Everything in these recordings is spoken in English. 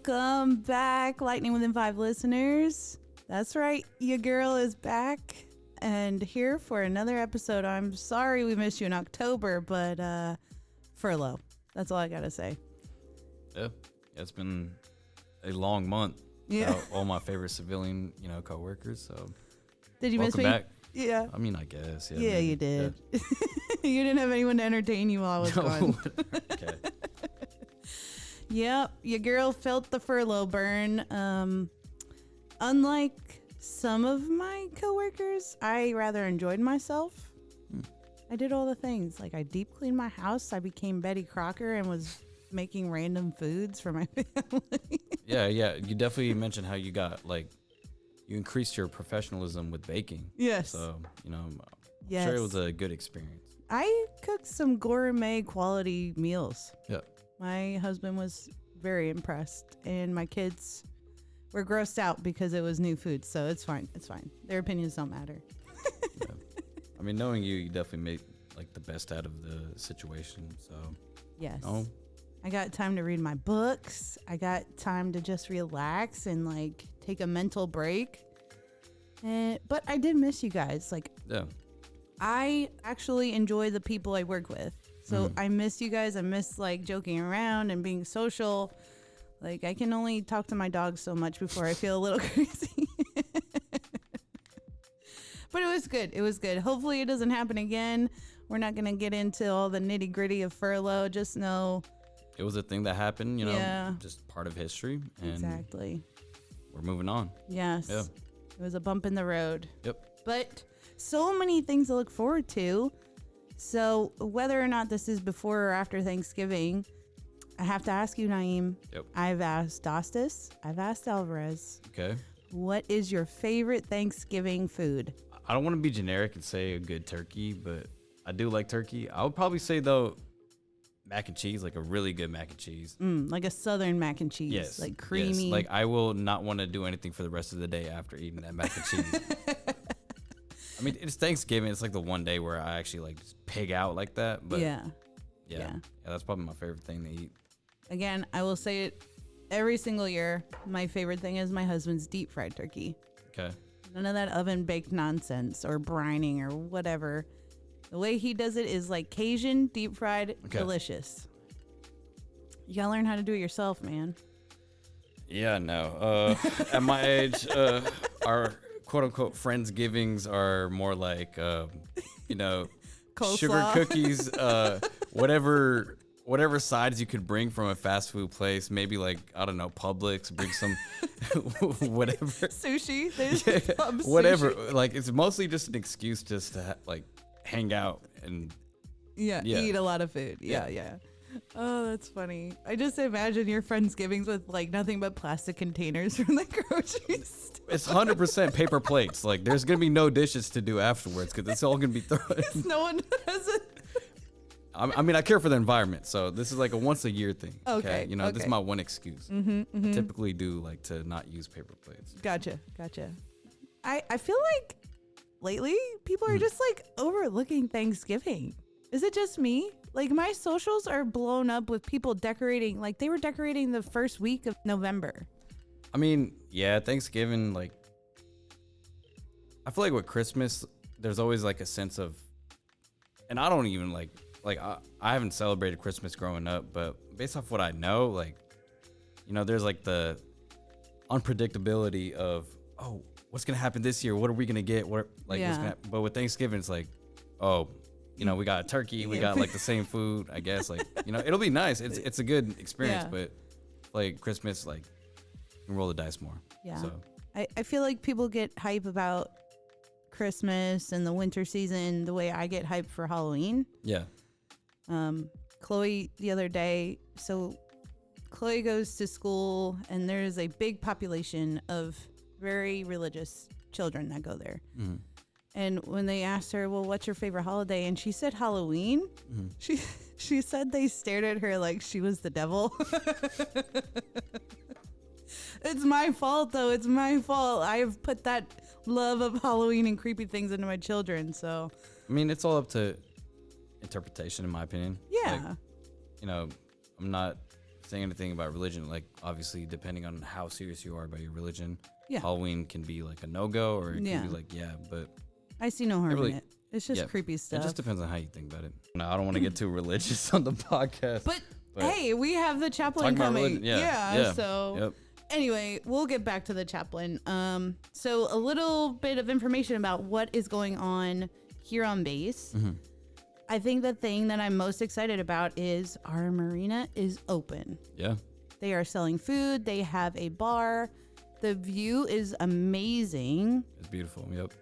Welcome back, Lightning Within 5 listeners. That's right, your girl is back and here for another episode. I'm sorry we missed you in October, but furlough. That's all I gotta say. Yeah, it's been a long month. Yeah, All my favorite civilian, coworkers. So did you miss me? Back. Yeah. I mean, I guess. Yeah, maybe. you did. Yeah. You didn't have anyone to entertain you while I was gone. Okay. Yep, your girl felt the furlough burn. Unlike some of my coworkers, I rather enjoyed myself. I did all the things. Like I deep cleaned my house. I became Betty Crocker and was making random foods for my family. Yeah. You definitely mentioned how you got you increased your professionalism with baking. Yes. So, I'm Yes. sure it was a good experience. I cooked some gourmet quality meals. Yeah. My husband was very impressed, and my kids were grossed out because it was new food. So it's fine. It's fine. Their opinions don't matter. Yeah. I mean, knowing you definitely made the best out of the situation. So Yes. Oh. I got time to read my books. I got time to just relax and take a mental break. But I did miss you guys. Yeah. I actually enjoy the people I work with. So I miss you guys. I miss joking around and being social. I can only talk to my dog so much before I feel a little crazy. But it was good. It was good. Hopefully it doesn't happen again. We're not going to get into all the nitty gritty of furlough. Just know It was a thing that happened, Yeah. just part of history. And exactly. we're moving on. Yes. Yeah. It was a bump in the road. Yep. But so many things to look forward to. So whether or not this is before or after Thanksgiving, I have to ask you, Naeem. Yep. I've asked Dostis. I've asked Alvarez. Okay. What is your favorite Thanksgiving food? I don't want to be generic and say a good turkey, but I do like turkey. I would probably say, though, mac and cheese, a really good mac and cheese. Like a Southern mac and cheese. Yes. Creamy. Yes. I will not want to do anything for the rest of the day after eating that mac and cheese. I mean, it's Thanksgiving. It's the one day where I actually just pig out like that. But Yeah. Yeah, that's probably my favorite thing to eat. Again, I will say it every single year. My favorite thing is my husband's deep fried turkey. Okay. None of that oven baked nonsense or brining or whatever. The way he does it is Cajun, deep fried, delicious. You gotta learn how to do it yourself, man. Yeah, no. At my age, our quote unquote Friendsgivings are more sugar Coleslaw. cookies, whatever sides you could bring from a fast food place. Maybe I don't know, Publix, bring some whatever. Sushi. There's pub Whatever. sushi. It's mostly just an excuse just to hang out and Yeah, eat a lot of food. Yeah. Oh, that's funny. I just imagine your Friendsgivings with nothing but plastic containers from the grocery store. It's 100% paper plates. There's gonna be no dishes to do afterwards because it's all gonna be thrown. No one has it. I mean, I care for the environment, so this is a once a year thing. Okay. This is my one excuse. I typically do to not use paper plates. Gotcha. I feel like lately people are just overlooking Thanksgiving. Is it just me? My socials are blown up with people decorating. They were decorating the first week of November. I mean, yeah, Thanksgiving, I feel with Christmas, there's always a sense of, and I don't even I haven't celebrated Christmas growing up, but based off what I know, there's the unpredictability of, oh, what's going to happen this year? What are we going to get? What's gonna happen? But with Thanksgiving, it's we got a turkey, we got the same food, I guess. It'll be nice. It's a good experience, but Christmas, you can roll the dice more. Yeah. So. I feel like people get hype about Christmas and the winter season the way I get hyped for Halloween. Yeah. Chloe the other day, so Chloe goes to school and there's a big population of very religious children that go there. Mm-hmm. And when they asked her, well, what's your favorite holiday? And she said Halloween. Mm-hmm. She said they stared at her like she was the devil. It's my fault, though. It's my fault. I have put that love of Halloween and creepy things into my children. So, I mean, it's all up to interpretation, in my opinion. Yeah. I'm not saying anything about religion, like obviously depending on how serious you are about your religion, Yeah. Halloween can be like a no-go, or it Yeah. can be like, but I see no harm really- in it. It's just creepy stuff. it just depends on how you think about it. No, I don't want to get too religious on the podcast. But hey, we have the chaplain talking about coming. religion, yeah. So Yep. anyway, we'll get back to the chaplain. So a little bit of information about what is going on here on base. Mm-hmm. I think the thing that I'm most excited about is our marina is open. Yeah. They are selling food. They have a bar. The view is amazing. It's beautiful. Yep.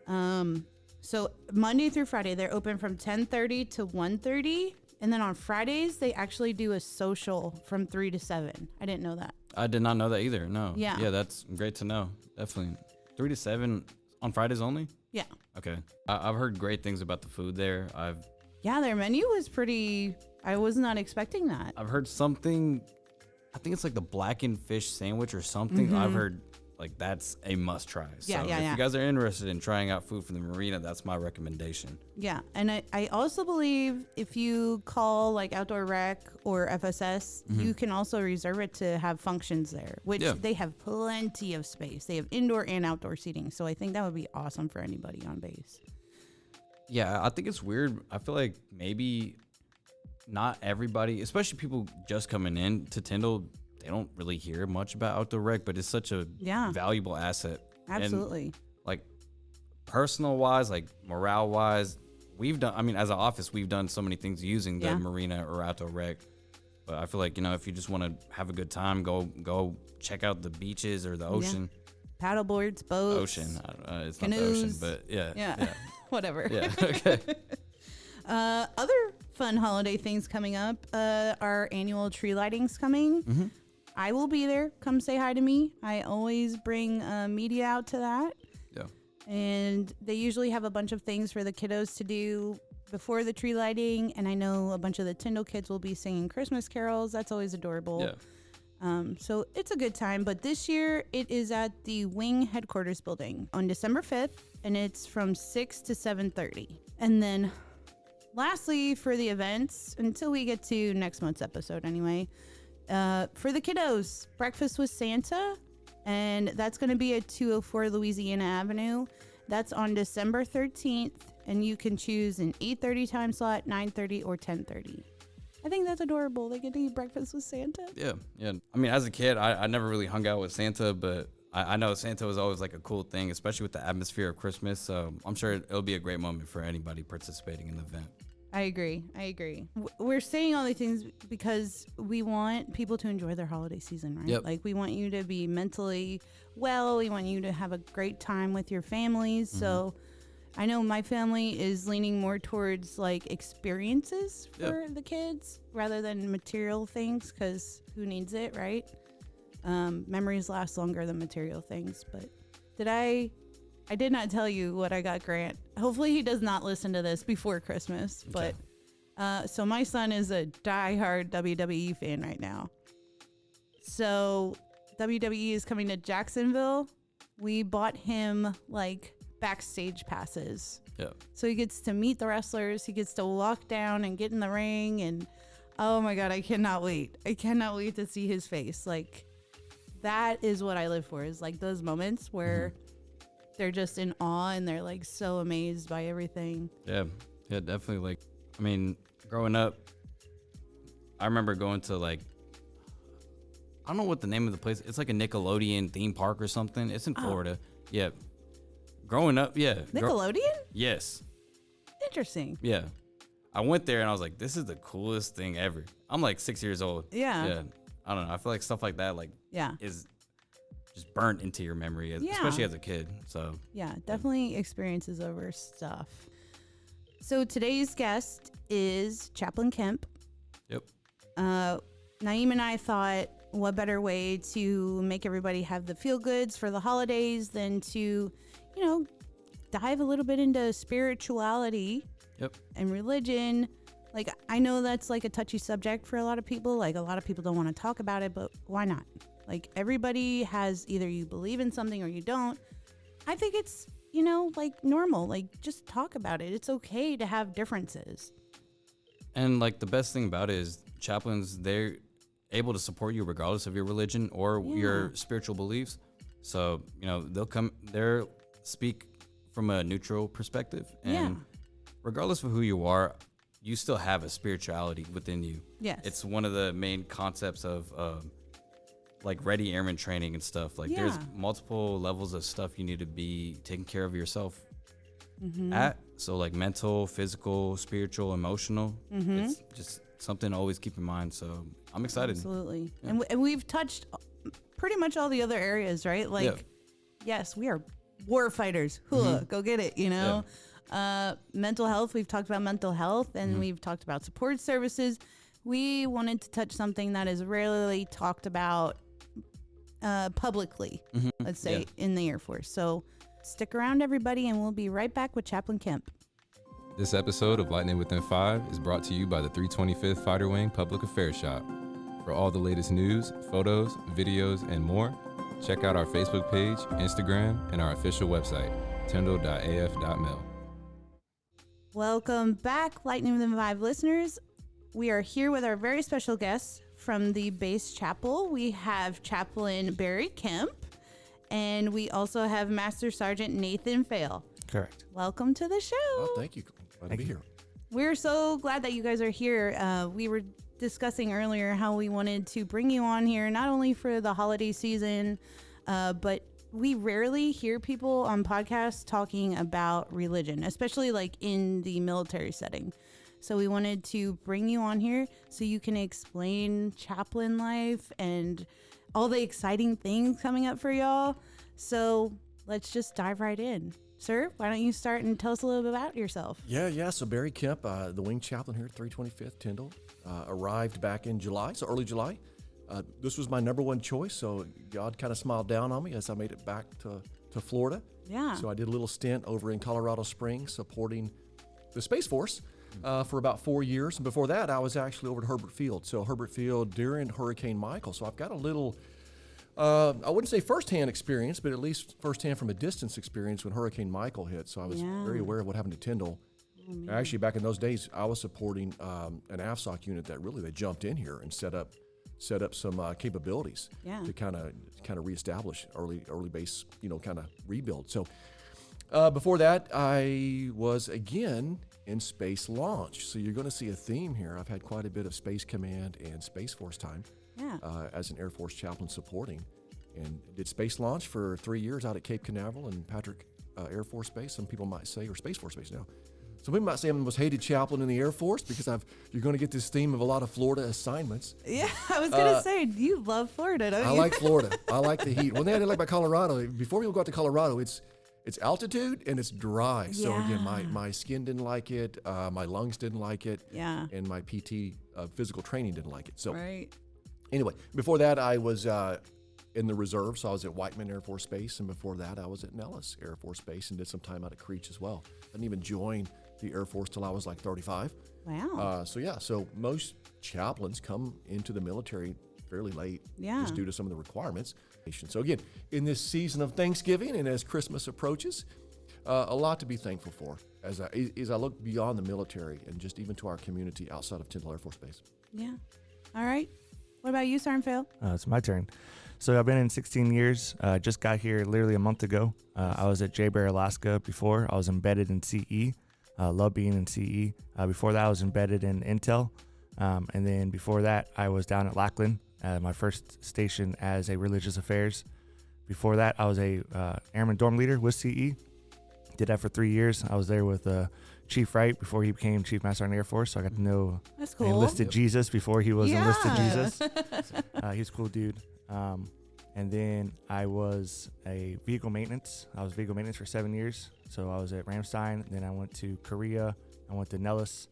So Monday through Friday, they're open from 10:30 to 1:30. And then on Fridays, they actually do a social from 3 to 7. I didn't know that. I did not know that either. No. Yeah. Yeah, that's great to know. Definitely. 3 to 7 on Fridays only? Yeah. Okay. I've heard great things about the food there. Yeah, their menu was pretty, I was not expecting that. I've heard something, I think it's like the blackened fish sandwich or something. I've heard like that's a must try. Yeah, so yeah, if yeah. you guys are interested in trying out food from the marina, that's my recommendation. Yeah. And I also believe if you call like Outdoor Rec or FSS, you can also reserve it to have functions there, which they have plenty of space. They have indoor and outdoor seating. So I think that would be awesome for anybody on base. Yeah, I think it's weird. I feel like maybe not everybody, especially people just coming in to Tyndall, they don't really hear much about Outdoor Rec, but it's such a valuable asset. Absolutely. And like personal wise, like morale wise, we've done, I mean, as an office, we've done so many things using the marina or Outdoor Rec. But I feel like, if you just want to have a good time, go check out the beaches or the ocean. Paddle boards, boats. Ocean. It's canoes. not the ocean, but yeah. Whatever. Yeah. Okay. Other fun holiday things coming up. Our annual tree lighting's coming. I will be there. Come say hi to me. I always bring media out to that. Yeah. And they usually have a bunch of things for the kiddos to do before the tree lighting. And I know a bunch of the Tyndall kids will be singing Christmas carols. That's always adorable. Yeah. So it's a good time. But this year it is at the Wing headquarters building on December 5th. And it's from 6 to 7:30. And then lastly, for the events, until we get to next month's episode anyway, for the kiddos, Breakfast with Santa, and that's going to be at 204 Louisiana Avenue. That's on December 13th, and you can choose an 8:30 time slot, 9:30, or 10:30. I think that's adorable. They get to eat breakfast with Santa. Yeah. I mean, as a kid, I never really hung out with Santa, but I know Santa was always like a cool thing, especially with the atmosphere of Christmas. So I'm sure it'll be a great moment for anybody participating in the event. I agree. We're saying all these things because we want people to enjoy their holiday season, right? Yep. Like we want you to be mentally well. We want you to have a great time with your families. So I know my family is leaning more towards like experiences for the kids rather than material things, because who needs it, right? Memories last longer than material things. But I did not tell you what I got Grant. Hopefully he does not listen to this before Christmas. Okay. But so my son is a diehard WWE fan right now. So WWE is coming to Jacksonville. We bought him like backstage passes. Yeah. So he gets to meet the wrestlers. He gets to walk down and get in the ring. And oh my God, I cannot wait. I cannot wait to see his face. Like that is what I live for, is like those moments where they're just in awe and they're like so amazed by everything. Yeah, definitely. Like, I mean, growing up, I remember going to like, I don't know what the name of the place. It's like a Nickelodeon theme park or something. It's in Florida. Yeah. Growing up, yeah. Nickelodeon? Yes. Interesting. Yeah. I went there and I was like, this is the coolest thing ever. I'm like 6 years old. Yeah. Yeah. I don't know. I feel like stuff like that, like, is just burnt into your memory, especially as a kid. So yeah, definitely experiences over stuff. So today's guest is Chaplain Kemp. Yep. Naeem and I thought, what better way to make everybody have the feel goods for the holidays than to, dive a little bit into spirituality and religion. Like, I know that's like a touchy subject for a lot of people. Like, a lot of people don't want to talk about it, but why not? Like, everybody has, either you believe in something or you don't. I think it's, like normal. Like, just talk about it. It's okay to have differences. And like the best thing about it is chaplains, able to support you regardless of your religion or your spiritual beliefs. So, you know, they'll speak from a neutral perspective. And regardless of who you are, you still have a spirituality within you. Yes. It's one of the main concepts of like Ready Airman training and stuff. Like there's multiple levels of stuff you need to be taking care of yourself at. So like mental, physical, spiritual, emotional. It's just something to always keep in mind. So I'm excited. Absolutely. Yeah. And we've touched pretty much all the other areas, right? Like, yes, we are war fighters. Go get it, you know? Mental health, we've talked about mental health, and we've talked about support services. We wanted to touch something that is rarely talked about publicly, let's say, in the Air Force. So stick around, everybody, and we'll be right back with Chaplain Kemp. This episode of Lightning Within 5 is brought to you by the 325th Fighter Wing Public Affairs Shop. For all the latest news, photos, videos, and more, check out our Facebook page, Instagram, and our official website, tyndall.af.mil. Welcome back, Lightning Within 5 listeners. We are here with our very special guests from the base chapel. We have Chaplain Barry Kemp, and we also have Master Sergeant Nathan Fail. Correct. Welcome to the show. Oh, thank you. Glad to be here. We're so glad that you guys are here. We were discussing earlier how we wanted to bring you on here, not only for the holiday season, but we rarely hear people on podcasts talking about religion, especially like in the military setting. So we wanted to bring you on here so you can explain chaplain life and all the exciting things coming up for y'all. So let's just dive right in. Sir, why don't you start and tell us a little bit about yourself? Yeah. So Barry Kemp, the wing chaplain here at 325th Tyndall, arrived back in July, so early July. This was my number one choice, so God kind of smiled down on me as I made it back to Florida. Yeah. So I did a little stint over in Colorado Springs supporting the Space Force for about 4 years. And before that, I was actually over at Herbert Field. So Herbert Field during Hurricane Michael. So I've got a little, I wouldn't say firsthand experience, but at least firsthand from a distance experience when Hurricane Michael hit. So I was very aware of what happened to Tyndall. Actually, back in those days, I was supporting an AFSOC unit that really, they jumped in here and set up some capabilities to kind of reestablish early base, kind of rebuild. So before that, I was again in space launch. So you're going to see a theme here. I've had quite a bit of Space Command and Space Force time as an Air Force chaplain supporting, and did space launch for 3 years out at Cape Canaveral and Patrick Air Force Base. Some people might say, or Space Force Base now. Some people might say I'm the most hated chaplain in the Air Force because you're going to get this theme of a lot of Florida assignments. Yeah, I was going to say, you love Florida, don't you? I like Florida. I like the heat. One thing I didn't like about Colorado, before people go out to Colorado, it's altitude and it's dry. So again, my skin didn't like it, my lungs didn't like it, and my PT physical training didn't like it. So anyway, before that I was in the reserve, so I was at Whiteman Air Force Base, and before that I was at Nellis Air Force Base and did some time out at Creech as well. I didn't even join the Air Force till I was like 35. Wow. So most chaplains come into the military fairly late, just due to some of the requirements. So again, in this season of Thanksgiving and as Christmas approaches, a lot to be thankful for as I look beyond the military and just even to our community outside of Tyndall Air Force Base. Yeah. All right. What about you, Sergeant Phil? It's my turn. So I've been in 16 years. Just got here literally a month ago. I was at J-Bear, Alaska before. I was embedded in CE. Love being in CE. Before that, I was embedded in Intel. And then before that, I was down at Lackland, my first station as a religious affairs. Before that, I was a airman dorm leader with CE. Did that for 3 years. I was there with Chief Wright before he became Chief Master Sergeant Air Force. So I got to know enlisted Jesus before he was enlisted Jesus. He was a cool dude. And then I was a vehicle maintenance. I was vehicle maintenance for 7 years. So I was at Ramstein. Then I went to Korea. I went to Nellis,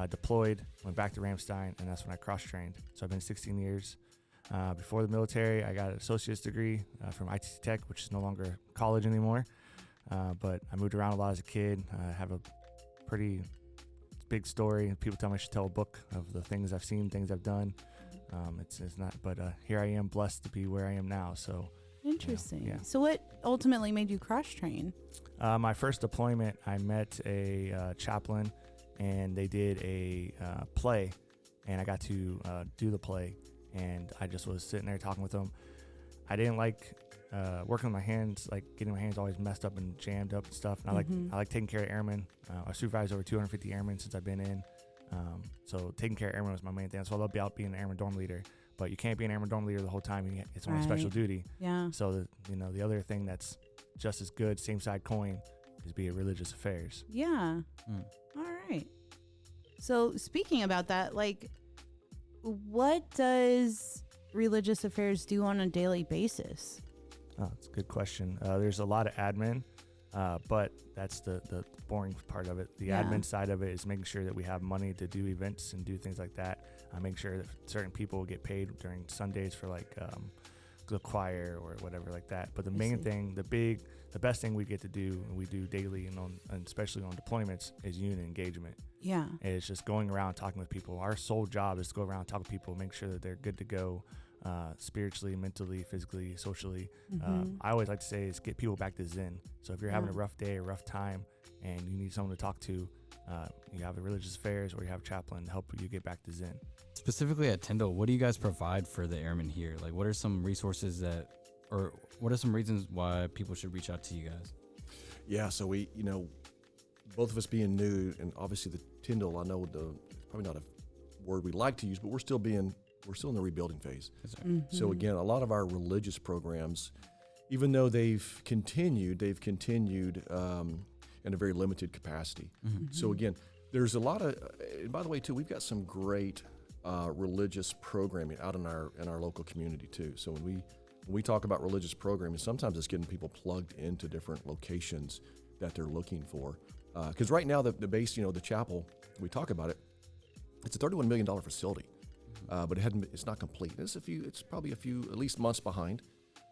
deployed, went back to Ramstein, and that's when I cross-trained. So I've been 16 years. Before the military, I got an associate's degree from ITC Tech, which is no longer college anymore. But I moved around a lot as a kid. I have a pretty big story. People tell me I should tell a book of the things I've seen, things I've done. It's not, but here I am, blessed to be where I am now. So interesting. So what ultimately made you cross-train? My first deployment, I met a chaplain, and they did a play, and I got to do the play. and I just was sitting there talking with them. I didn't like working with my hands, like getting my hands always messed up and jammed up and stuff. And I like taking care of airmen. I supervised over 250 airmen since I've been in. So taking care of airmen was my main thing. So I love being an airman dorm leader, but you can't be an airman dorm leader the whole time. It's only special duty. Yeah. So the other thing that's just as good, same side coin, is be a religious affairs. Yeah. All right. So speaking about that, like, what does religious affairs do on a daily basis? Oh, that's a good question. There's a lot of admin, but that's the boring part of it. The admin side of it is making sure that we have money to do events and do things like that. Making sure that certain people get paid during Sundays for like the choir or whatever like that. But the main thing, the best thing we get to do, and we do daily and especially on deployments, is unit engagement. Yeah. And it's just going around talking with people. Our sole job is to go around and talk with people, make sure that they're good to go. Spiritually, mentally, physically, socially. I always like to say is get people back to Zen. So if you're having a rough day or rough time and you need someone to talk to, you have a religious affairs or you have a chaplain to help you get back to Zen. Specifically at Tyndall, what do you guys provide for the airmen here? Like, what are some resources or what are some reasons why people should reach out to you guys? Yeah, so we, both of us being new, and obviously the Tyndall, I know probably not a word we like to use, but we're still in the rebuilding phase. So again, a lot of our religious programs, even though they've continued in a very limited capacity. So again, there's a lot of, and by the way too, we've got some great religious programming out in our local community too. So when we talk about religious programming, sometimes it's getting people plugged into different locations that they're looking for. Because right now the base, the chapel, we talk about it, it's a $31 million facility. But it's not complete. It's probably at least months behind.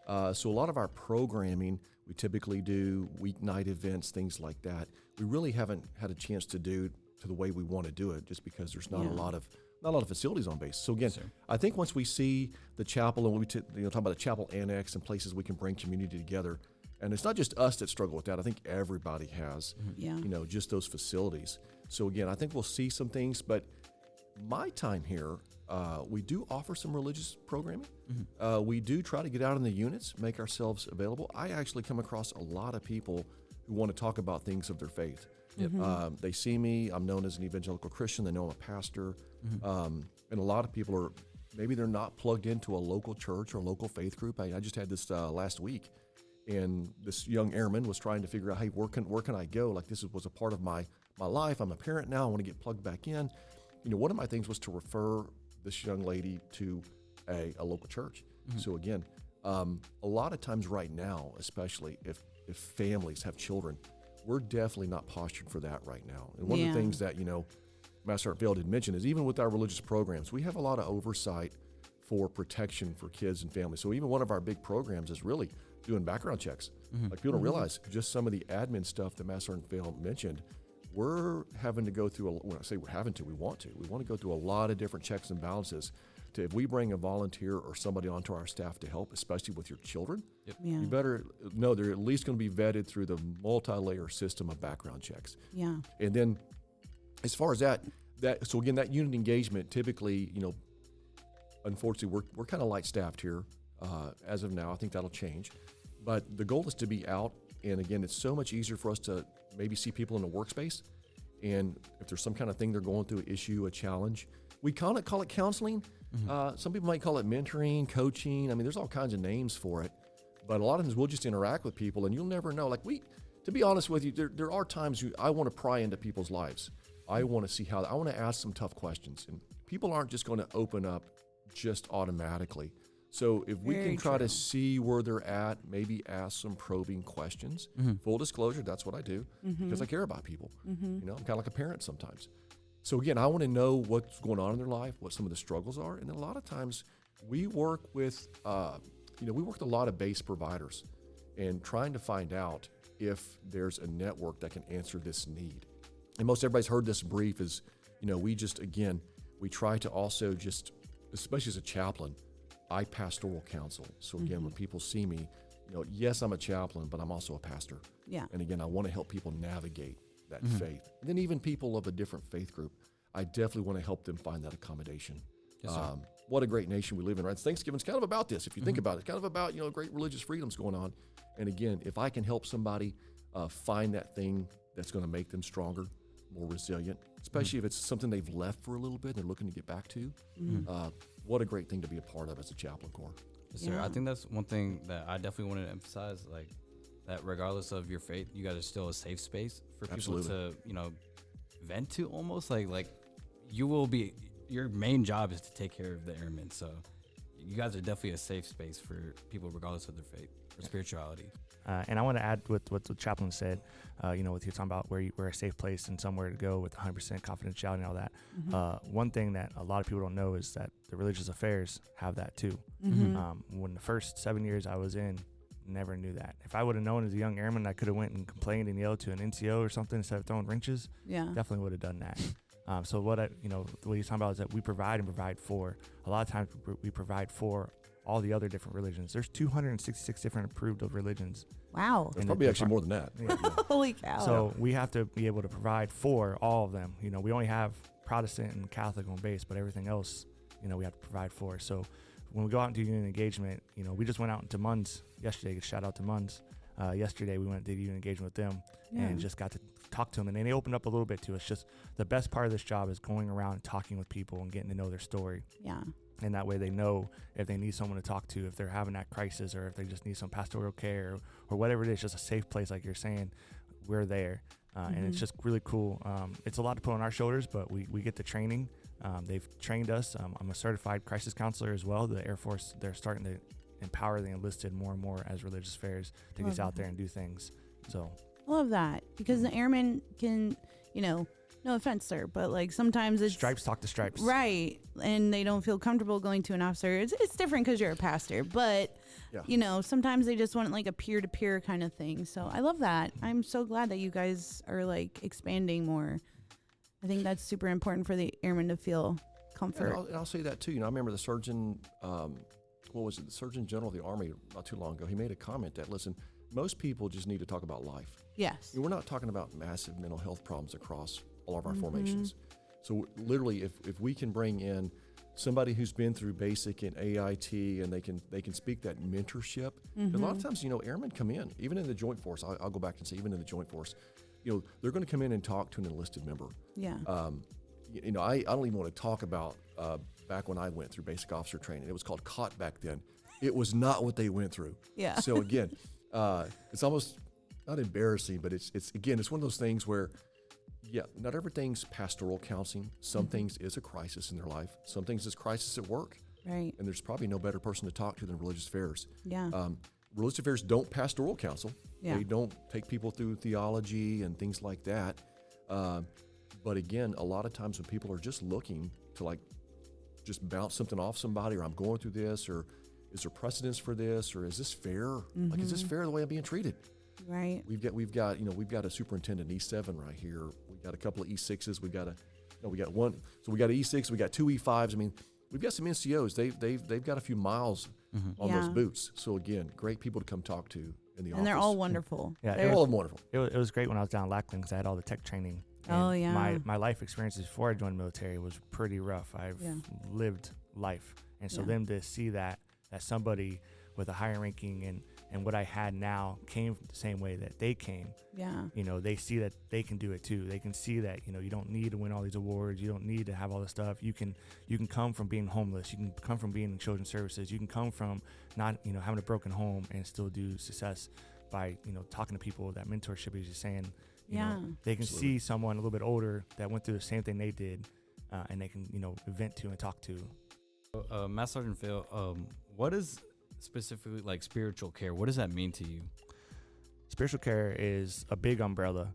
So a lot of our programming, we typically do weeknight events, things like that. We really haven't had a chance to do to the way we want to do it, just because there's not a lot of facilities on base. So again, I think once we see the chapel and we talk about the chapel annex and places we can bring community together, and it's not just us that struggle with that. I think everybody has, just those facilities. So again, I think we'll see some things, but my time here, we do offer some religious programming. We do try to get out in the units, make ourselves available. I actually come across a lot of people who want to talk about things of their faith. They see me, I'm known as an evangelical Christian, they know I'm a pastor. And a lot of people maybe they're not plugged into a local church or local faith group. I just had this last week, and this young airman was trying to figure out, hey, where can I go? Like, this was a part of my life. I'm a parent now, I want to get plugged back in. One of my things was to refer this young lady to a local church. So again, a lot of times right now, especially if families have children, we're definitely not postured for that right now. And one of the things that, Master Sergeant Vail did mention is even with our religious programs, we have a lot of oversight for protection for kids and families. So even one of our big programs is really doing background checks. Like, people don't realize just some of the admin stuff that Master Sergeant Vail mentioned. We're having to go through, when I say we're having to, we want to go through a lot of different checks and balances to, if we bring a volunteer or somebody onto our staff to help, especially with your children, you better know they're at least going to be vetted through the multi-layer system of background checks. And then as far as so again, that unit engagement, typically, unfortunately, we're kind of light-staffed here as of now. I think that'll change. But the goal is to be out. And again, it's so much easier for us to maybe see people in the workspace. And if there's some kind of thing they're going through, issue, a challenge, we call it counseling. Some people might call it mentoring, coaching. I mean, there's all kinds of names for it. But a lot of times we'll just interact with people, and you'll never know. Like, to be honest with you, there are times I want to pry into people's lives. I want to see I want to ask some tough questions. And people aren't just going to open up just automatically. So if we can try to see where they're at, maybe ask some probing questions. Full disclosure, that's what I do because I care about people. I'm kind of like a parent sometimes. So again, I want to know what's going on in their life, what some of the struggles are. And then a lot of times we work with, we work with a lot of base providers and trying to find out if there's a network that can answer this need. And most everybody's heard this brief is, we try to also just, especially as a chaplain, I pastoral counsel. So again, when people see me, yes, I'm a chaplain, but I'm also a pastor. And again, I want to help people navigate that faith. And then even people of a different faith group, I definitely want to help them find that accommodation. what a great nation we live in, right? Thanksgiving's kind of about this. If you think about it, it's kind of about, great religious freedoms going on. And again, if I can help somebody find that thing that's going to make them stronger, more resilient, especially if it's something they've left for a little bit and they're looking to get back to, what a great thing to be a part of as a chaplain corps. Yes, sir. I think that's one thing that I definitely wanted to emphasize, like that regardless of your faith, you guys are still a safe space for people to, vent to almost like you will be, your main job is to take care of the airmen. So you guys are definitely a safe space for people regardless of their faith or spirituality. And I want to add what the chaplain said, with you talking about we're a safe place and somewhere to go with 100% confidentiality and all that. One thing that a lot of people don't know is that the religious affairs have that too. When the first 7 years I was in, never knew that. If I would have known as a young airman, I could have went and complained and yelled to an NCO or something instead of throwing wrenches. Definitely would have done that. So what what he's talking about is that we provide and provide for. A lot of times we provide for all the other different religions. There's 266 different approved of religions. Wow. There's probably actually more than that. Holy cow. So we have to be able to provide for all of them. We only have Protestant and Catholic on base, but everything else, we have to provide for. So when we go out and do unit engagement, we just went out into Munns yesterday. Shout out to Munns. Yesterday we went and did unit engagement with them and just got to talk to them. And then they opened up a little bit to us. Just the best part of this job is going around and talking with people and getting to know their story. Yeah. And that way they know if they need someone to talk to, if they're having that crisis, or if they just need some pastoral care or whatever it is, just a safe place, like you're saying, we're there. And it's just really cool. It's a lot to put on our shoulders, but we get the training. They've trained us. I'm a certified crisis counselor as well. The Air Force, they're starting to empower the enlisted more and more as religious affairs to get out there and do things. So I love that, because the airmen can, no offense, sir, but like sometimes it's stripes talk to stripes, right? And they don't feel comfortable going to an officer. It's different because you're a pastor, but sometimes they just want like a peer-to-peer kind of thing. So I love that. I'm so glad that you guys are like expanding more. I think that's super important for the airmen to feel comfort. And I'll say that too. I remember the surgeon, the Surgeon General of the Army not too long ago. He made a comment that, listen, most people just need to talk about life. Yes. We're not talking about massive mental health problems across all of our formations. So literally, if we can bring in somebody who's been through basic and AIT, and they can speak that mentorship. A lot of times, airmen come in, even in the Joint Force. I'll go back and say, even in the Joint Force, they're going to come in and talk to an enlisted member. Yeah. I don't even want to talk about back when I went through basic officer training. It was called COT back then. It was not what they went through. Yeah. So again, it's almost not embarrassing, but it's one of those things where, not everything's pastoral counseling. Some things is a crisis in their life. Some things is crisis at work. Right. And there's probably no better person to talk to than religious affairs. Yeah. Religious affairs don't pastoral counsel. Yeah. They don't take people through theology and things like that. But again, a lot of times when people are just looking to just bounce something off somebody, or I'm going through this, or is there precedence for this, or is this fair? Like, is this fair the way I'm being treated? Right. We've got a superintendent E7 right here. We've got a couple of E6s. We got one. So we got an E6. We got two E5s. I mean, we've got some NCOs. They've got a few miles on those boots. So again, great people to come talk to in the office. And they're all wonderful. Yeah, they're all wonderful. It was great when I was down in Lackland because I had all the tech training. Oh, and yeah. My life experiences before I joined the military was pretty rough. I've lived life. And so them to see that somebody with a higher ranking and what I had now came the same way that they came. Yeah. They see that they can do it too. They can see that, you don't need to win all these awards. You don't need to have all this stuff. You can come from being homeless. You can come from being in children's services. You can come from not, having a broken home and still do success by, talking to people. That mentorship, as you're saying, they can see someone a little bit older that went through the same thing they did, and they can, vent to and talk to. Master Sergeant Phil, what is specifically like spiritual care? What does that mean to you? Spiritual care is a big umbrella.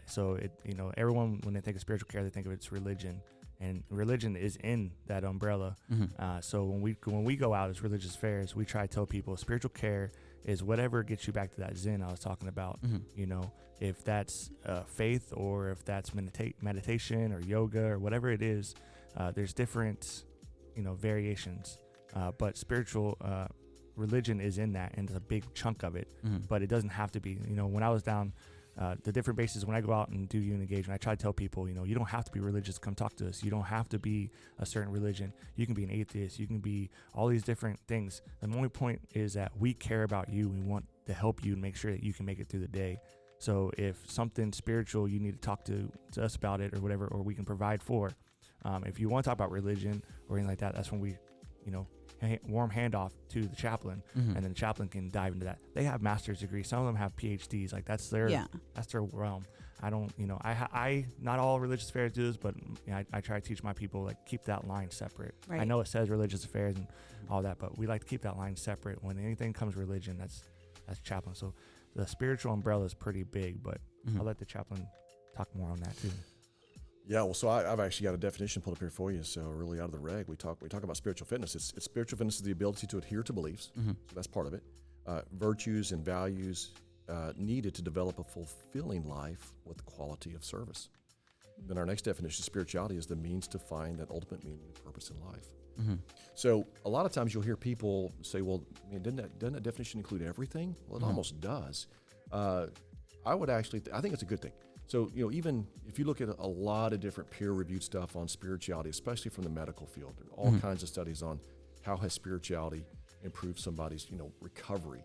So it, everyone, when they think of spiritual care, they think of it's religion, and religion is in that umbrella. So when we go out as religious affairs, we try to tell people spiritual care is whatever gets you back to that Zen I was talking about. If that's faith, or if that's meditation or yoga or whatever it is, there's different, variations. But spiritual religion is in that, and it's a big chunk of it. But it doesn't have to be. When I was down the different bases. When I go out and do youth engagement, I try to tell people, you don't have to be religious to come talk to us. You don't have to be a certain religion. You can be an atheist. You can be all these different things. The only point is that we care about you. We want to help you and make sure that you can make it through the day. So if something spiritual, you need to talk to us about it or whatever, or we can provide for. If you want to talk about religion or anything like that, that's when we, warm handoff to the chaplain, and then the chaplain can dive into that. They have master's degrees. Some of them have PhDs. Like that's their realm. I don't, I not all religious affairs do this, but I try to teach my people, like, keep that line separate. Right. I know it says religious affairs and all that, but we like to keep that line separate. When anything comes religion, that's chaplain. So the spiritual umbrella is pretty big, but I'll let the chaplain talk more on that too. Yeah, well, so I've actually got a definition pulled up here for you. So really, out of the reg, we talk about spiritual fitness. It's spiritual fitness is the ability to adhere to beliefs. So that's part of it. Virtues and values needed to develop a fulfilling life with quality of service. Then our next definition, spirituality, is the means to find that ultimate meaning and purpose in life. So a lot of times you'll hear people say, "Well, doesn't that definition include everything?" Well, it almost does. I would actually, I think it's a good thing. So, even if you look at a lot of different peer-reviewed stuff on spirituality, especially from the medical field, all kinds of studies on how has spirituality improved somebody's, recovery.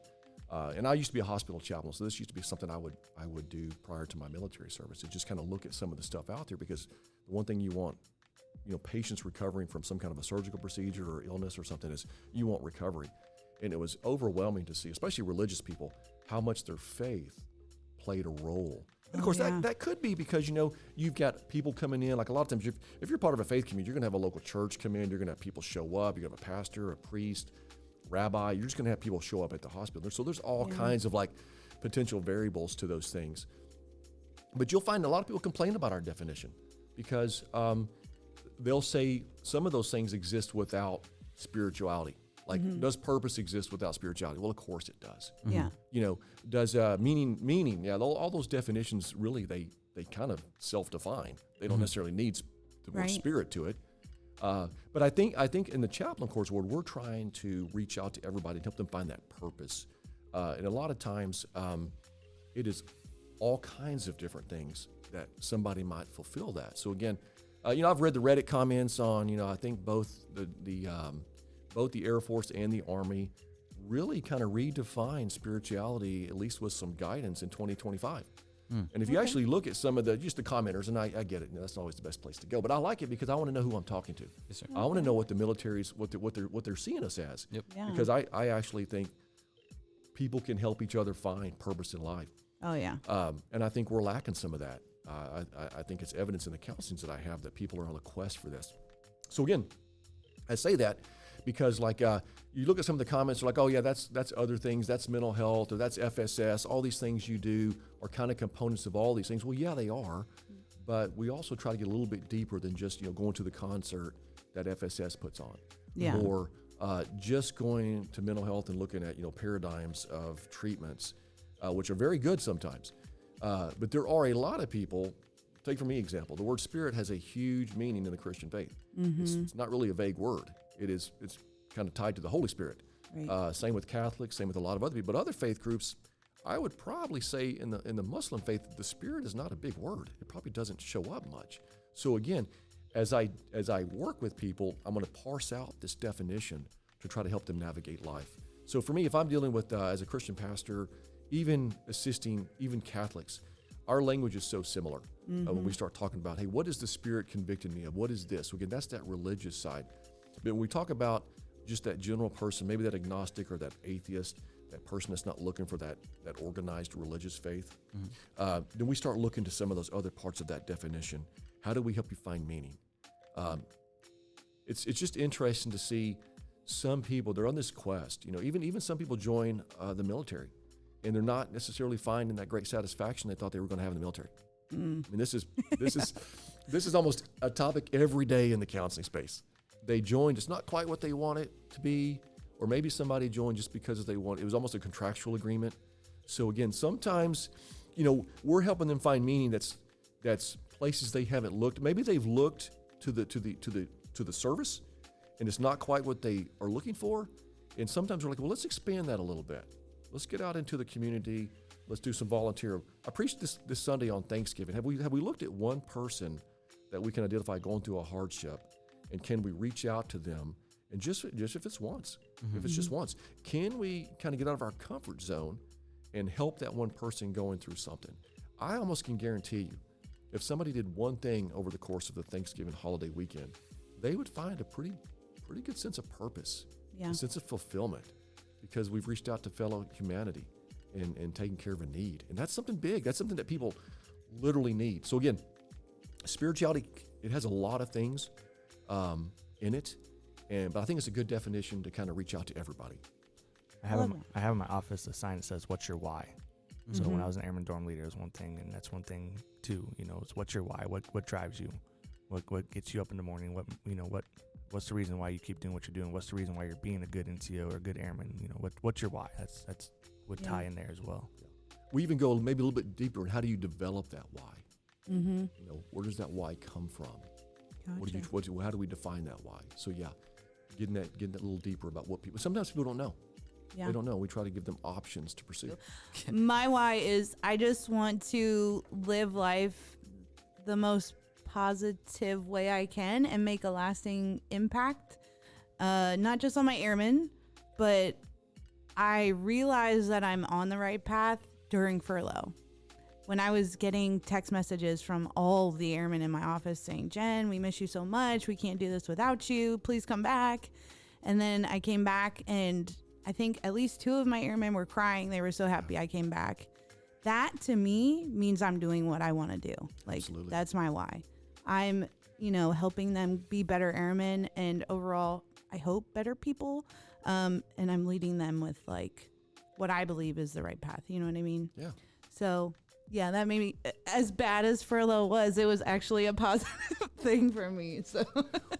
And I used to be a hospital chaplain, so this used to be something I would do prior to my military service, to just kind of look at some of the stuff out there, because the one thing you want, patients recovering from some kind of a surgical procedure or illness or something, is you want recovery. And it was overwhelming to see, especially religious people, how much their faith played a role. And of course, that could be because, you've got people coming in. Like a lot of times, if you're part of a faith community, you're going to have a local church come in. You're going to have people show up. You're going to have a pastor, a priest, rabbi. You're just going to have people show up at the hospital. So there's all kinds of potential variables to those things. But you'll find a lot of people complain about our definition because they'll say some of those things exist without spirituality. Like, does purpose exist without spirituality? Well, of course it does. Yeah. Does meaning? Yeah, all those definitions, really, they kind of self-define. They don't necessarily need the word spirit to it. But I think in the chaplain course world, we're trying to reach out to everybody and help them find that purpose. And a lot of times, it is all kinds of different things that somebody might fulfill that. So again, I've read the Reddit comments on, I think both the Air Force and the Army really kind of redefine spirituality, at least with some guidance, in 2025. And if you actually look at some of the commenters, and I get it, that's not always the best place to go, but I like it because I want to know who I'm talking to. Yes, sir. I want to know what the military's, what they're seeing us as. Yep. Yeah. Because I actually think people can help each other find purpose in life. Oh, yeah. And I think we're lacking some of that. I think it's evidence in the counselings that I have that people are on a quest for this. So again, I say that because you look at some of the comments, they're like, oh yeah, that's other things, that's mental health, or that's FSS, all these things you do are kind of components of all these things. Well, yeah, they are, but we also try to get a little bit deeper than just, going to the concert that FSS puts on. Yeah. Or just going to mental health and looking at, paradigms of treatments, which are very good sometimes. But there are a lot of people, take for me example, the word spirit has a huge meaning in the Christian faith. It's not really a vague word. It's kind of tied to the Holy Spirit. Right. Same with Catholics, same with a lot of other people. But other faith groups, I would probably say in the Muslim faith, the spirit is not a big word. It probably doesn't show up much. So again, as I work with people, I'm going to parse out this definition to try to help them navigate life. So for me, if I'm dealing with, as a Christian pastor, even assisting even Catholics, our language is so similar. When we start talking about, hey, what is the Spirit convicting me of? What is this? Again, that's that religious side. But when we talk about just that general person, maybe that agnostic or that atheist, that person that's not looking for that organized religious faith, then we start looking to some of those other parts of that definition. How do we help you find meaning? It's just interesting to see some people, they're on this quest. Even some people join the military, and they're not necessarily finding that great satisfaction they thought they were going to have in the military. I mean, this is almost a topic every day in the counseling space. They joined, it's not quite what they want it to be, or maybe somebody joined just because it was almost a contractual agreement. So again, sometimes, we're helping them find meaning that's places they haven't looked. Maybe they've looked to the service, and it's not quite what they are looking for. And sometimes we're like, well, let's expand that a little bit. Let's get out into the community. Let's do some volunteer. I preached this Sunday on Thanksgiving. Have we looked at one person that we can identify going through a hardship, and can we reach out to them? And just if it's once, if it's just once, can we kind of get out of our comfort zone and help that one person going through something? I almost can guarantee you, if somebody did one thing over the course of the Thanksgiving holiday weekend, they would find a pretty good sense of purpose, a sense of fulfillment, because we've reached out to fellow humanity and taken care of a need. And that's something big. That's something that people literally need. So again, spirituality, it has a lot of things in it, but I think it's a good definition to kind of reach out to everybody. I have in my office a sign that says, "What's your why?" So when I was an airman dorm leader, it was one thing, and that's one thing too. It's what's your why? What drives you? What gets you up in the morning? What's the reason why you keep doing what you're doing? What's the reason why you're being a good NCO or a good airman? What's your why? That's would tie in there as well. We even go maybe a little bit deeper in how do you develop that why? Where does that why come from? Gotcha. How do we define that why? So getting that a little deeper about what sometimes people don't know. They don't know. We try to give them options to pursue. My why is I just want to live life the most positive way I can and make a lasting impact, not just on my airmen, but I realized that I'm on the right path during furlough. When I was getting text messages from all the airmen in my office saying, "Jen, we miss you so much. We can't do this without you. Please come back." And then I came back, and I think at least 2 of my airmen were crying. They were so happy I came back. That to me means I'm doing what I want to do. Absolutely. That's my why. I'm, helping them be better airmen and overall, I hope, better people. And I'm leading them with what I believe is the right path. You know what I mean? Yeah. So yeah, that made me, as bad as furlough was, it was actually a positive thing for me. So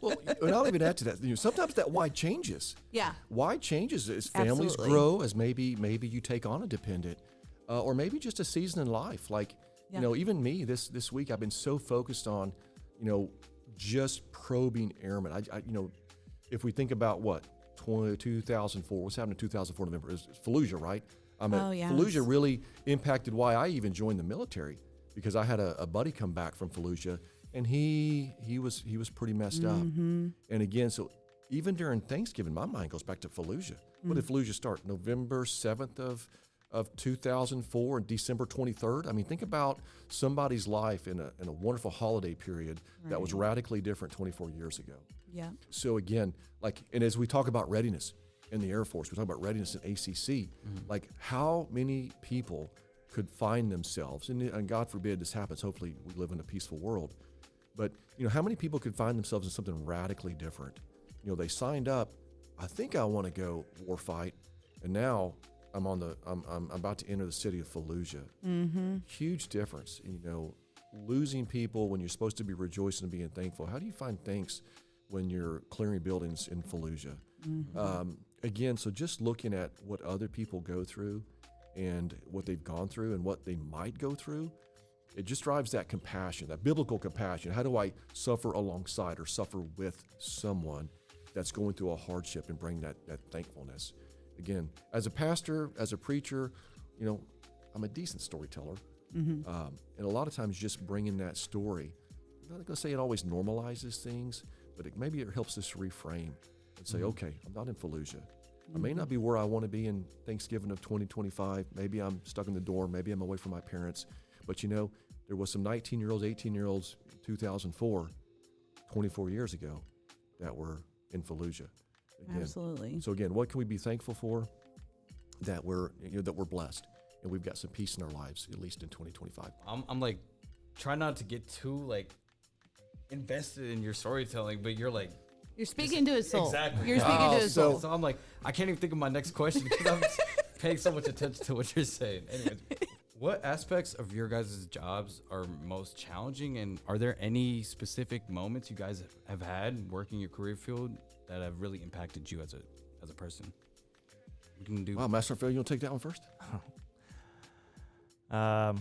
Well, and I'll even add to that. Sometimes that why changes. yeah, Why changes as families Absolutely. grow, as maybe you take on a dependent, or maybe just a season in life. Even me this week, I've been so focused on, just probing airmen. I if we think about 2004, what's happened in 2004 November is Fallujah, right? Fallujah really impacted why I even joined the military, because I had a buddy come back from Fallujah, and he was pretty messed up. And again, so even during Thanksgiving, my mind goes back to Fallujah. When did Fallujah start? November 7th of 2004 and December 23rd. I mean, think about somebody's life in a wonderful holiday period that was radically different 24 years ago. yeah, So again, and as we talk about readiness in the Air Force, we talk about readiness in ACC, how many people could find themselves, and God forbid this happens, hopefully we live in a peaceful world, but how many people could find themselves in something radically different? They signed up, I think I want to go warfight, and now I'm about to enter the city of Fallujah. Huge difference, losing people when you're supposed to be rejoicing and being thankful. How do you find thanks when you're clearing buildings in Fallujah? Again, so just looking at what other people go through and what they've gone through and what they might go through, it just drives that compassion, that biblical compassion. How do I suffer alongside or suffer with someone that's going through a hardship and bring that thankfulness? Again, as a pastor, as a preacher, I'm a decent storyteller. And a lot of times just bringing that story, I'm not going to say it always normalizes things, but maybe it helps us reframe and say, okay, I'm not in Fallujah. I may not be where I want to be in Thanksgiving of 2025. Maybe I'm stuck in the dorm. Maybe I'm away from my parents. But there was some 19-year-olds, 18-year-olds, 2004, 24 years ago, that were in Fallujah. Again. absolutely. So again, what can we be thankful for? That we're blessed and we've got some peace in our lives, at least in 2025. I'm try not to get too invested in your storytelling, but you're speaking to his soul. Exactly. You're speaking to his soul. So I'm I can't even think of my next question because I'm paying so much attention to what you're saying. Anyways, what aspects of your guys' jobs are most challenging, and are there any specific moments you guys have had working your career field that have really impacted you as a person? We can do. Wow, Master Phil, you want to take that one first? I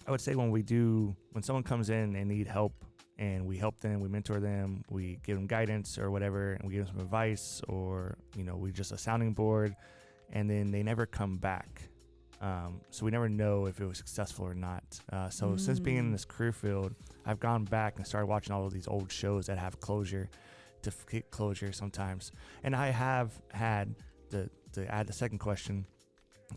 would say when someone comes in and need help, and we help them, we mentor them, we give them guidance or whatever, and we give them some advice, or we just a sounding board, and then they never come back. So we never know if it was successful or not. So since being in this career field, I've gone back and started watching all of these old shows that have closure, to get closure sometimes. And I have had to add the second question.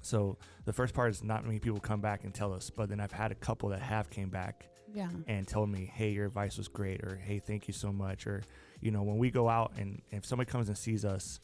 So the first part is not many people come back and tell us, but then I've had a couple that have came back Yeah. and told me, hey, your advice was great, or hey, thank you so much. Or, you know, when we go out and if somebody comes and sees us,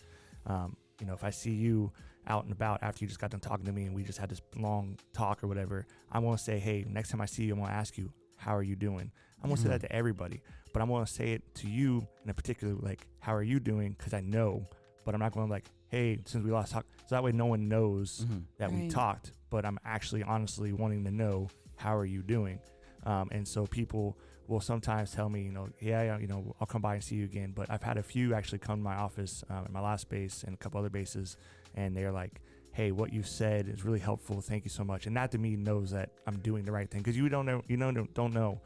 you know, if I see you out and about after you just got done talking to me and we just had this long talk or whatever, I'm going to say, hey, next time I see you, I'm going to ask you, how are you doing? I'm going to say that to everybody, but I'm going to say it to you in a particular, like, how are you doing? Because I know, but I'm not going to like, hey, since we lost talk. So that way no one knows that we Right. talked, but I'm actually honestly wanting to know, how are you doing? And so people will sometimes tell me, you know, yeah, you know, I'll come by and see you again. But I've had a few actually come to my office at my last base and a couple other bases, and they're like, hey, what you said is really helpful. Thank you so much. And that to me knows that I'm doing the right thing, because you don't know, you know,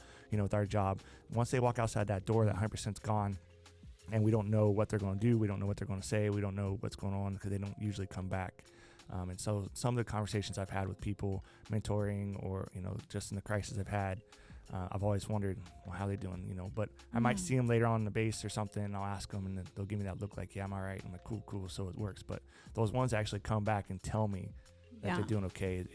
with our job, once they walk outside that door, that 100%'s gone. And we don't know what they're going to do. We don't know what they're going to say. We don't know what's going on, because they don't usually come back. And so some of the conversations I've had with people mentoring, or, you know, just in the crisis I've had, I've always wondered, well, how they doing, you know, but I might see them later on in the base or something, and I'll ask them, and then they'll give me that look like, yeah, I'm all right. I'm like, cool. So it works. But those ones that actually come back and tell me that they're doing okay,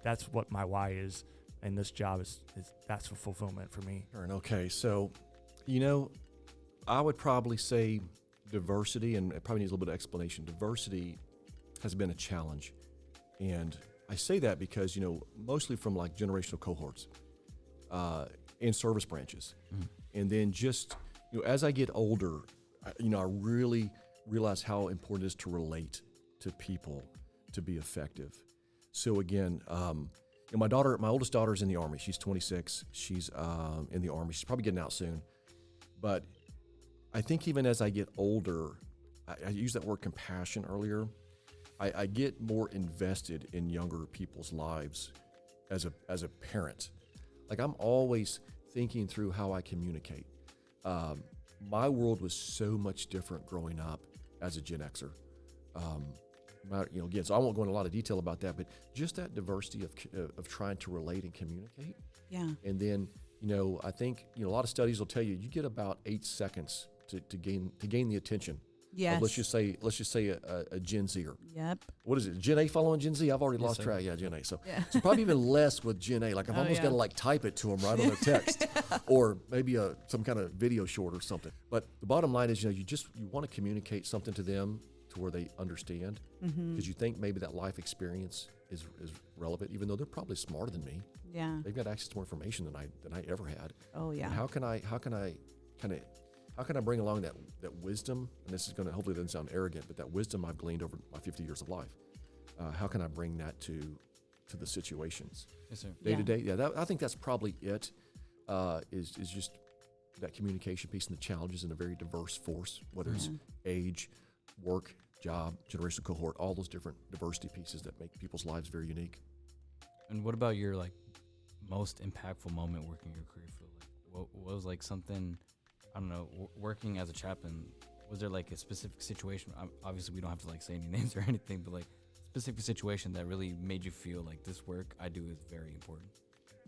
that's what my why is. And this job is that's a fulfillment for me. Okay. So, you know, I would probably say diversity, and it probably needs a little bit of explanation. Diversity has been a challenge. And I say that because, you know, mostly from like generational cohorts in service branches. And then just, you know, as I get older, you know, I really realize how important it is to relate to people to be effective. So again, you know, my oldest daughter is in the Army. She's 26. She's in the Army. She's probably getting out soon. But I think even as I get older, I used that word compassion earlier. I get more invested in younger people's lives as a parent. Like, I'm always thinking through how I communicate. My world was so much different growing up as a Gen Xer. You know, again, so I won't go into a lot of detail about that, but just that diversity of trying to relate and communicate. Yeah. And then, you know, I think, you know, a lot of studies will tell you get about 8 seconds to gain the attention. Yes. Let's just say a Gen Zer. Yep. What is it? Gen A following Gen Z? I've already lost track. Yeah, Gen A. So probably even less with Gen A. Like, I've almost got to like type it to them right on their text, or maybe some kind of video short or something. But the bottom line is, you know, you want to communicate something to them to where they understand, because you think maybe that life experience is relevant, even though they're probably smarter than me. Yeah. They've got access to more information than I ever had. Oh yeah. And how can I bring along that wisdom? And this is going to, hopefully it doesn't sound arrogant, but that wisdom I've gleaned over my 50 years of life. How can I bring that to the situations? Yes, sir. Day to day. Yeah, I think that's probably it. Is just that communication piece and the challenges in a very diverse force, whether it's age, work, job, generational cohort, all those different diversity pieces that make people's lives very unique. And what about your like most impactful moment working your career field? Like, what was like something, I don't know, working as a chaplain? Was there like a specific situation? Obviously, we don't have to like say any names or anything, but like specific situation that really made you feel like this work I do is very important.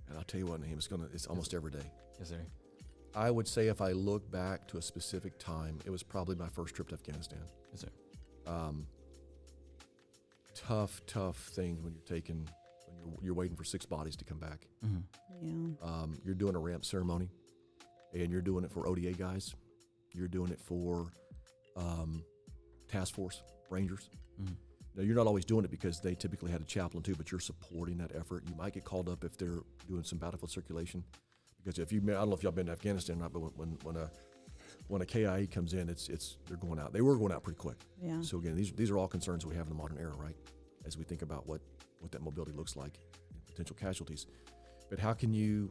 And I'll tell you what, Naheem, it's almost every day. Yes, sir. I would say if I look back to a specific time, it was probably my first trip to Afghanistan. Yes, sir. Tough things when you're waiting for 6 bodies to come back. Yeah. You're doing a ramp ceremony, and you're doing it for ODA guys. You're doing it for task force Rangers. Now, you're not always doing it because they typically had a chaplain too, but you're supporting that effort. You might get called up if they're doing some battlefield circulation, because I don't know if y'all been to Afghanistan or not, but when a KIA comes in, they're going out. They were going out pretty quick. Yeah. So again, these are all concerns we have in the modern era, right? As we think about what that mobility looks like, and potential casualties. But how can you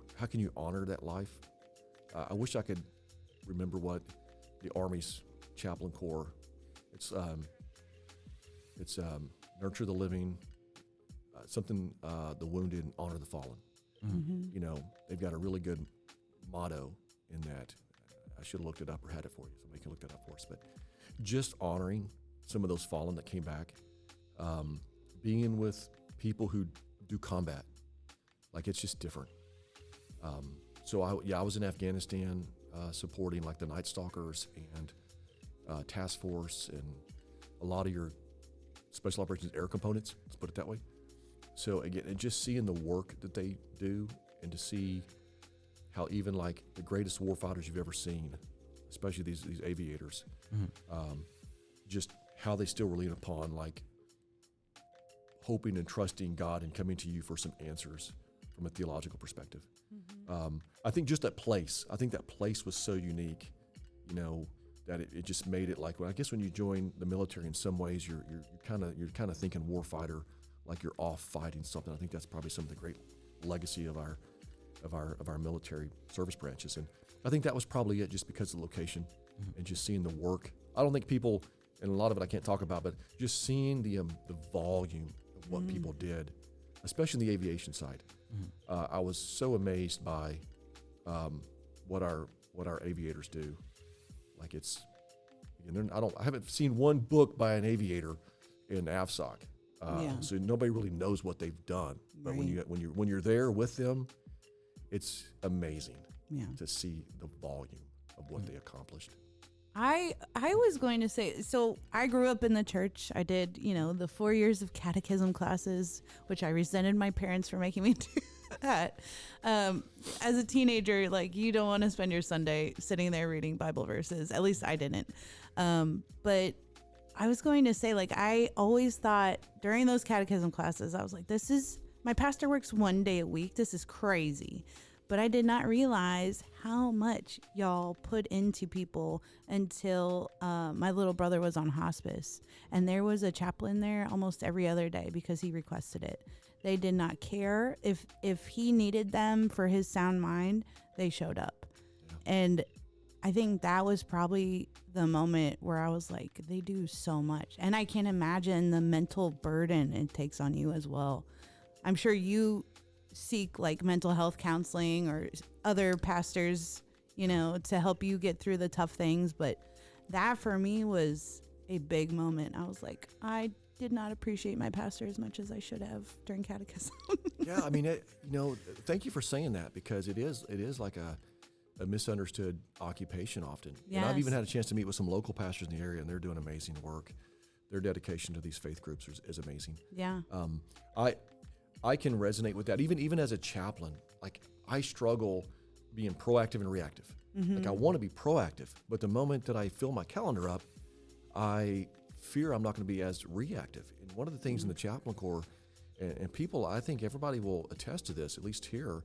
honor that life? I wish I could remember what the Army's chaplain corps. It's nurture the living, the wounded, and honor the fallen. You know, they've got a really good motto in that. I should have looked it up or had it for you. Somebody can look that up for us. But just honoring some of those fallen that came back, being with people who do combat. Like, it's just different. So I was in Afghanistan supporting like the Night Stalkers and Task Force and a lot of your special operations air components, let's put it that way. So again, and just seeing the work that they do, and to see how even like the greatest warfighters you've ever seen, especially these aviators, just how they still rely upon like hoping and trusting God and coming to you for some answers from a theological perspective. I think just that place, was so unique, you know, that it just made it like, well, I guess when you join the military, in some ways you're kind of thinking warfighter, like you're off fighting something. I think that's probably some of the great legacy of our military service branches, and I think that was probably it, just because of the location and just seeing the work. I don't think people, and a lot of it I can't talk about, but just seeing the volume of what people did, especially in the aviation side. I was so amazed by what our aviators do. Like, it's, again, I haven't seen one book by an aviator in AFSOC, so nobody really knows what they've done. But when you're there with them, it's amazing to see the volume of what they accomplished. I was going to say, so I grew up in the church. I did, the 4 years of catechism classes, which I resented my parents for making me do that. As a teenager, like, you don't want to spend your Sunday sitting there reading Bible verses. At least I didn't. But I was going to say, like, I always thought during those catechism classes, I was like, my pastor works 1 day a week. This is crazy. But I did not realize how much y'all put into people until my little brother was on hospice. And there was a chaplain there almost every other day because he requested it. They did not care. If he needed them for his sound mind, they showed up. Yeah. And I think that was probably the moment where I was like, they do so much. And I can't imagine the mental burden it takes on you as well. I'm sure you seek like mental health counseling or other pastors, to help you get through the tough things. But that for me was a big moment. I was like, I did not appreciate my pastor as much as I should have during catechism. Yeah, I mean, thank you for saying that, because it is like a misunderstood occupation often. Yes. And I've even had a chance to meet with some local pastors in the area, and they're doing amazing work. Their dedication to these faith groups is amazing. Yeah. I can resonate with that. Even as a chaplain, like, I struggle being proactive and reactive. Like, I want to be proactive, but the moment that I fill my calendar up, I fear I'm not going to be as reactive. And one of the things in the chaplain corps, and people, I think everybody will attest to this, at least here,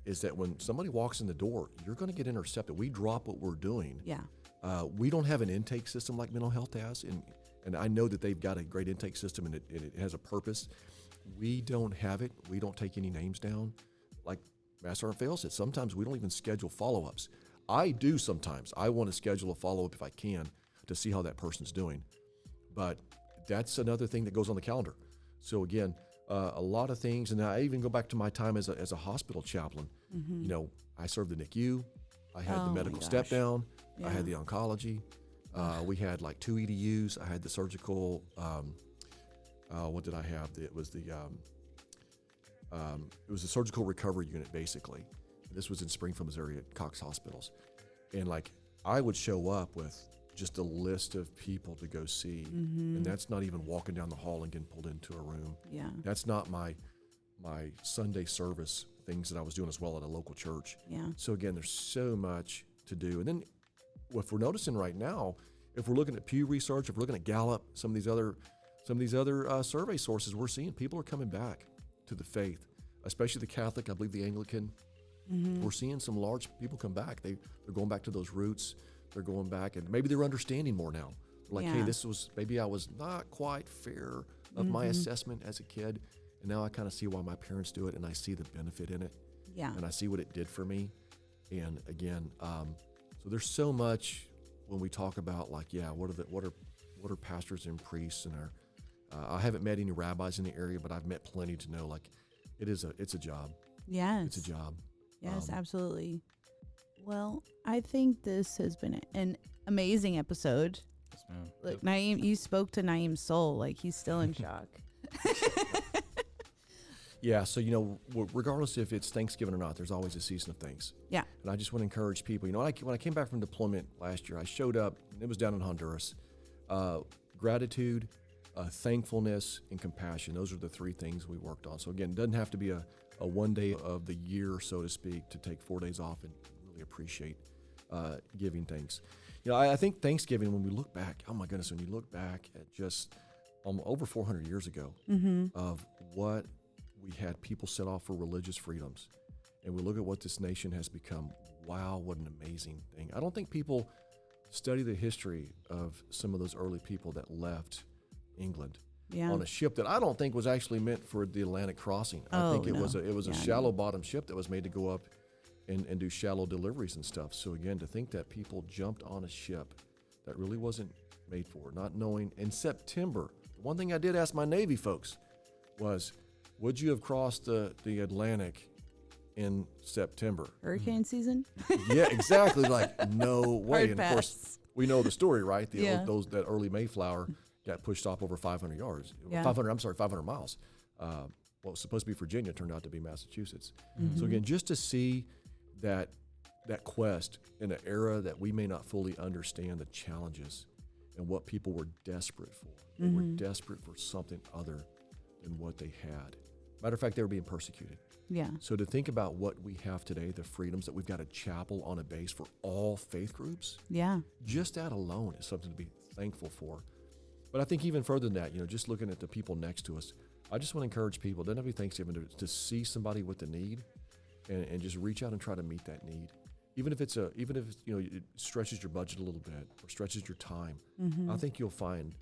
is that when somebody walks in the door, you're going to get intercepted. We drop what we're doing. Yeah. We don't have an intake system like mental health has, and I know that they've got a great intake system, and it has a purpose. We don't have it. We don't take any names down. Like Master Sergeant Fail said, sometimes we don't even schedule follow-ups. I do sometimes. I want to schedule a follow-up if I can to see how that person's doing. But that's another thing that goes on the calendar. So again, a lot of things, and I even go back to my time as a hospital chaplain. I served the NICU. I had the medical step down. Yeah. I had the oncology. We had like 2 EDUs. I had the surgical. What did I have? It was the surgical recovery unit, basically. This was in Springfield, Missouri, at Cox Hospitals, and like, I would show up with just a list of people to go see, and that's not even walking down the hall and getting pulled into a room. Yeah, that's not my Sunday service things that I was doing as well at a local church. Yeah. So again, there's so much to do, and then if we're noticing right now, if we're looking at Pew Research, if we're looking at Gallup, some of these other survey sources, we're seeing people are coming back to the faith, especially the Catholic, I believe the Anglican. We're seeing some large people come back. They're going back to those roots. They're going back, and maybe they're understanding more now. Like, hey, maybe I was not quite fair of my assessment as a kid, and now I kind of see why my parents do it, and I see the benefit in it. Yeah. And I see what it did for me. And again, so there's so much when we talk about, like, what are pastors and priests and I haven't met any rabbis in the area, but I've met plenty to know, like, it's a job. Yes. It's a job. Yes, absolutely. Well, I think this has been an amazing episode. Yes, ma'am. Look, Naeem, you spoke to Naeem's soul. Like, he's still in shock. Yeah, so regardless if it's Thanksgiving or not, there's always a season of things. Yeah. And I just want to encourage people. When I came back from deployment last year, I showed up. It was down in Honduras. Gratitude, thankfulness, and compassion. Those are the three things we worked on. So again, it doesn't have to be a one day of the year, so to speak, to take 4 days off and really appreciate giving thanks. I think Thanksgiving, when we look back, oh my goodness, when you look back at just over 400 years ago of what we had people set off for religious freedoms, and we look at what this nation has become, wow, what an amazing thing. I don't think people study the history of some of those early people that left England on a ship that I don't think was actually meant for the Atlantic crossing. I think it was a shallow bottom ship that was made to go up and do shallow deliveries and stuff. So again, to think that people jumped on a ship that really wasn't made for it, not knowing in September. One thing I did ask my Navy folks was, would you have crossed the Atlantic in September? Hurricane season? Yeah, exactly. Like, no way. Hard And pass. of course, we know the story, right? Yeah. That early Mayflower got pushed off over 500 yards. Yeah. 500 miles. What was supposed to be Virginia turned out to be Massachusetts. So again, just to see that quest in an era that we may not fully understand the challenges and what people were desperate for. They were desperate for something other than what they had. Matter of fact, they were being persecuted. Yeah. So to think about what we have today, the freedoms that we've got a chapel on a base for all faith groups, Yeah. just that alone is something to be thankful for. But I think even further than that, just looking at the people next to us, I just want to encourage people, doesn't have to be Thanksgiving, to see somebody with a need and just reach out and try to meet that need. Even if it's it stretches your budget a little bit or stretches your time, I think you'll find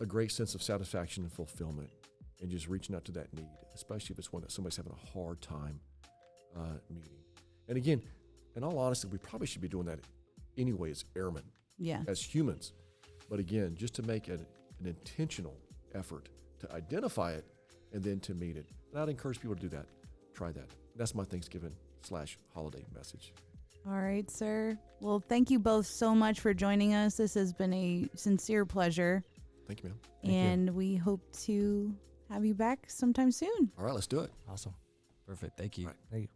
a great sense of satisfaction and fulfillment in just reaching out to that need, especially if it's one that somebody's having a hard time meeting. And again, in all honesty, we probably should be doing that anyway as airmen, as humans. But again, just to make an intentional effort to identify it and then to meet it. And I'd encourage people to do that. Try that. That's my Thanksgiving/holiday message. All right, sir. Well, thank you both so much for joining us. This has been a sincere pleasure. Thank you, ma'am. And we hope to have you back sometime soon. All right, let's do it. Awesome. Perfect. Thank you. All right. Thank you.